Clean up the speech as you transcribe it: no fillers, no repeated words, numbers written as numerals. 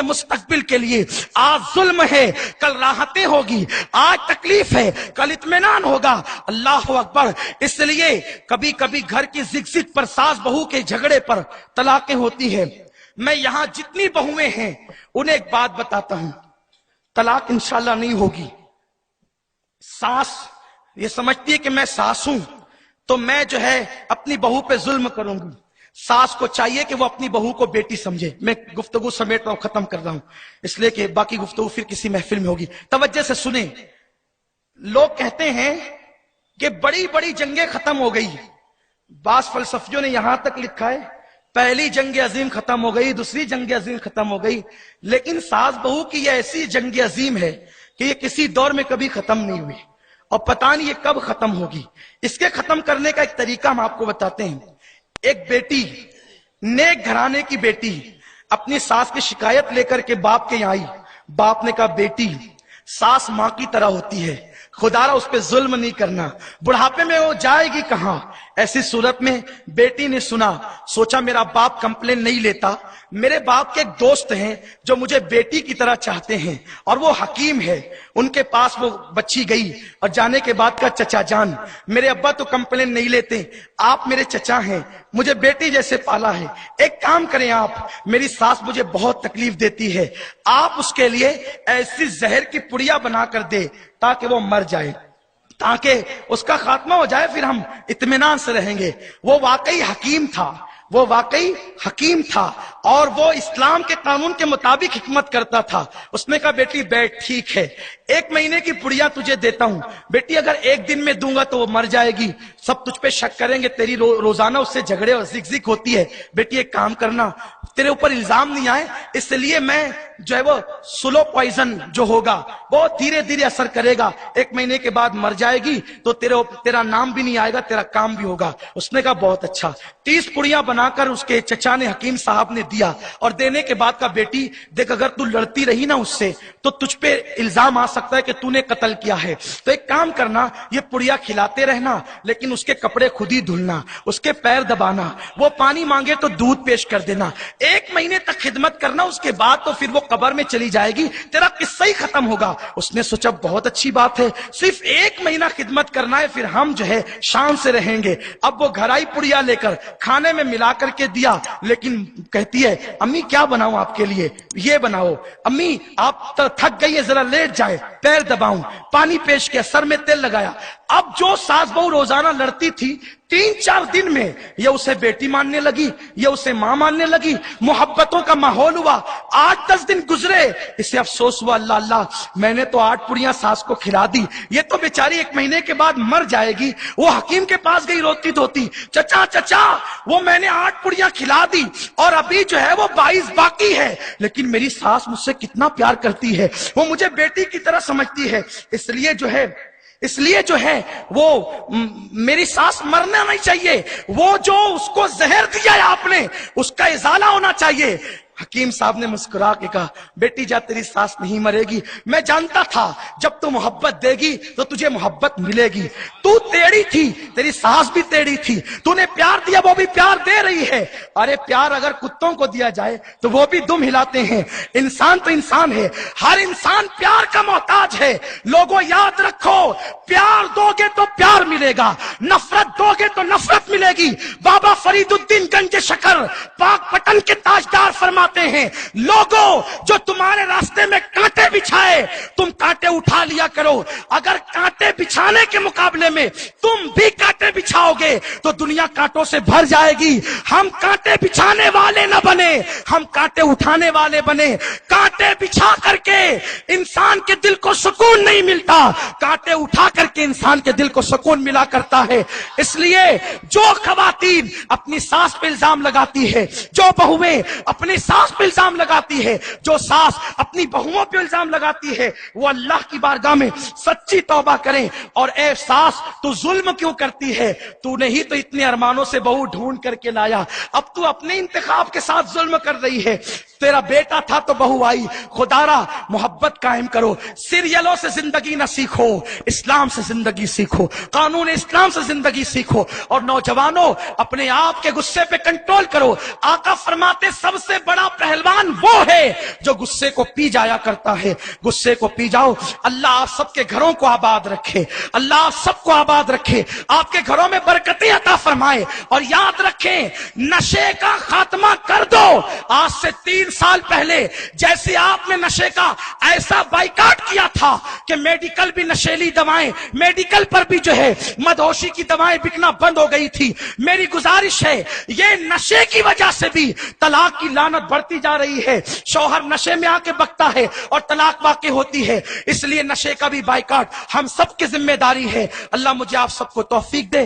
مستقبل کے لیے آج ظلم ہے، کل راحتیں ہوگی، آج تکلیف ہے، کل اطمینان ہوگا۔ اللہ اکبر۔ اس لیے کبھی کبھی گھر کی زگ پر، ساس بہو کے جھگڑے پر طلاقیں ہوتی ہیں۔ میں یہاں جتنی بہویں ہیں انہیں ایک بات بتاتا ہوں، طلاق انشاءاللہ نہیں ہوگی۔ ساس یہ سمجھتی ہے کہ میں ساس ہوں تو میں جو ہے اپنی بہو پہ ظلم کروں گی۔ ساس کو چاہیے کہ وہ اپنی بہو کو بیٹی سمجھے۔ میں گفتگو سمیٹ رہا ہوں، ختم کر رہا ہوں، اس لیے کہ باقی گفتگو پھر کسی محفل میں ہوگی۔ توجہ سے سنیں۔ لوگ کہتے ہیں کہ بڑی بڑی جنگیں ختم ہو گئی۔ بعض فلسفیوں نے یہاں تک لکھا ہے پہلی جنگ عظیم ختم ہو گئی، دوسری جنگ عظیم ختم ہو گئی، لیکن ساس بہو کی یہ ایسی جنگ عظیم ہے کہ یہ کسی دور میں کبھی ختم نہیں ہوئی، اور پتہ نہیں یہ کب ختم ہوگی۔ اس کے ختم کرنے کا ایک طریقہ ہم آپ کو بتاتے ہیں۔ ایک بیٹی، نیک گھرانے کی بیٹی، اپنی ساس کی شکایت لے کر کے باپ کے یہاں آئی۔ باپ نے کہا بیٹی، ساس ماں کی طرح ہوتی ہے، خدا را اس پہ ظلم نہیں کرنا، بڑھاپے میں وہ جائے گی کہاں۔ ایسی صورت میں بیٹی نے سنا، سوچا میرا باپ کمپلین نہیں لیتا، میرے باپ کے ایک دوست ہیں جو مجھے بیٹی کی طرح چاہتے ہیں اور وہ حکیم ہے۔ ان کے پاس وہ بچی گئی اور جانے کے بعد کا چچا جان، میرے ابا تو کمپلین نہیں لیتے، آپ میرے چچا ہیں، مجھے بیٹی جیسے پالا ہے، ایک کام کریں آپ، میری ساس مجھے بہت تکلیف دیتی ہے، آپ اس کے لیے ایسی زہر کی پڑیا بنا کر دے تاکہ وہ مر جائے، تاکہ اس کا خاتمہ ہو جائے، پھر ہم اطمینان سے رہیں گے۔ وہ واقعی حکیم تھا، وہ واقعی حکیم تھا، اور وہ اسلام کے قانون کے مطابق حکمت کرتا تھا۔ اس نے کہا بیٹی بیٹھ، ٹھیک ہے، 1 مہینے کی پڑیا تجھے دیتا ہوں، بیٹی اگر 1 دن میں دوں گا تو وہ مر جائے گی، سب تجھ پہ شک کریں گے، تیری روزانہ اس سے جھگڑے اور زگ ہوتی ہے، بیٹی ایک کام کرنا، تیرے اوپر الزام نہیں آئے اس لیے میں جو ہے وہ سلو پوائزن جو ہوگا وہ دھیرے دھیرے اثر کرے گا، 1 مہینے کے بعد مر جائے گی تو تیرا نام بھی نہیں آئے گا، تیرا کام بھی ہوگا۔ اس نے کہا بہت اچھا۔ 30 پڑیاں بنا کر اس کے چچا نے، حکیم صاحب نے دیا، اور دینے کے بعد کہا بیٹی دیکھ اگر تو لڑتی رہی نا اس سے تو تجھ پہ الزام آ سکتا ہے کہ تو نے قتل کیا ہے، تو ایک کام کرنا، یہ پڑیا کھلاتے رہنا لیکن اس کے کپڑے خود ہی دھلنا، اس کے پیر دبانا، وہ پانی مانگے تو دودھ پیش کر دینا، 1 مہینے تک خدمت کرنا، اس کے بعد تو پھر وہ قبر میں چلی جائے گی، تیرا قصہ ہی ختم ہوگا۔ اس نے سوچا بہت اچھی بات ہے، صرف 1 مہینہ خدمت کرنا ہے، پھر ہم جو ہے شان سے رہیں گے۔ اب وہ گھر آئی پڑیا لے کر، کھانے میں ملا کر کے دیا، لیکن کہتی ہے امی کیا بناؤں آپ کے لیے؟ یہ بناؤ۔ امی آپ تھک گئی ہے، ذرا لیٹ جائے، پیر دباؤں، پانی پیش کیا، سر میں تیل لگایا۔ اب جو ساس بہو روزانہ لڑتی تھی 3-4 دن میں یہ اسے بیٹی ماننے لگی، یہ اسے ماں ماننے لگی، محبتوں کا ماحول ہوا۔ 8-10 دن گزرے، اسے افسوس ہوا اللہ اللہ میں نے تو 8 پڑیاں ساس کو کھلا دی، یہ تو بیچاری 1 مہینے کے بعد مر جائے گی۔ وہ حکیم کے پاس گئی روتی دھوتی، چچا چچا وہ میں نے 8 پڑیاں کھلا دی اور ابھی جو ہے وہ 22 باقی ہے، لیکن میری ساس مجھ سے کتنا پیار کرتی ہے، وہ مجھے بیٹی کی طرح سمجھتی ہے، اس لیے جو ہے وہ میری ساس مرنا نہیں چاہیے، وہ جو اس کو زہر دیا ہے آپ نے اس کا ازالہ ہونا چاہیے۔ حکیم صاحب نے مسکرا کے کہا بیٹی جا تیری ساس نہیں مرے گی، میں جانتا تھا جب تو محبت دے گی تو تجھے محبت ملے گی، تو ٹیڑھی تھی، تیری ساس بھی ٹیڑھی تھی، تو نے پیار دیا وہ بھی پیار دے رہی ہے۔ ارے پیار اگر کتوں کو دیا جائے تو وہ بھی دم ہلاتے ہیں، انسان تو انسان ہے، ہر انسان پیار کا محتاج ہے۔ لوگوں یاد رکھو پیار دو گے تو پیار ملے گا، نفرت دو گے تو نفرت ملے گی۔ بابا فرید الدین گنج شکر پاک پٹن کے تاجدار فرماتے ہیں لوگوں جو تمہارے راستے میں کانٹے بچھائے تم کانٹے اٹھا لیا کرو، اگر کانٹے بچھانے کے مقابلے میں تم بھی کانٹے بچھاؤ گے تو دنیا کانٹوں سے بھر جائے گی۔ ہم کانٹے بچھانے والے نہ بنے، ہم کانٹے اٹھانے والے بنے۔ کانٹے بچھا کر کے انسان کے دل کو سکون نہیں ملتا، کانٹے اٹھا کر کے انسان کے دل کو سکون ملا کرتا ہے۔ اس لیے جو خواتین اپنی ساس پہ الزام لگاتی ہے، جو بہویں اپنی ساس پہ الزام لگاتی ہے، جو ساس اپنی بہوؤں پہ الزام لگاتی ہے، وہ اللہ کی بارگاہ میں سچی توبہ کریں، اور اے ساس تو ظلم کیوں کرتی ہے؟ تو نے ہی تو اتنے ارمانوں سے بہو ڈھونڈ کر کے لایا، اب تو اپنے انتخاب کے ساتھ ظلم کر رہی ہے۔ تیرا بیٹا تھا تو بہو آئی. خدارا محبت قائم کرو. سیریلوں سے زندگی نہ سیکھو, اسلام سے زندگی سیکھو, قانون اسلام سے زندگی سیکھو. اور نوجوانوں اپنے آپ کے غصے پہ کنٹرول کرو. آقا فرماتے سب سے بڑا پہلوان وہ ہے جو غصے کو پی جایا کرتا ہے. غصے کو پی جاؤ. اللہ آپ سب کے گھروں کو آباد رکھے, اللہ آپ سب کو آباد رکھے, آپ کے گھروں میں برکتیں عطا فرمائے. اور یاد رکھیں نشے کا خاتمہ کر دو. آج سے 3 سال پہلے جیسے آپ نے نشے کا ایسا بائیکاٹ کیا تھا کہ میڈیکل بھی نشیلی دوائیں, میڈیکل پر بھی جو ہے مدہوشی کی دوائیں بکنا بند ہو گئی تھی. میری گزارش ہے یہ نشے کی وجہ سے بھی طلاق کی لعنت بڑھتی جا رہی ہے. شوہر نشے میں آ کے بکتا ہے اور طلاق واقع ہوتی ہے. اس لیے نشے کا بھی بائیکاٹ ہم سب کی ذمہ داری ہے. اللہ مجھے آپ سب کو توفیق دے.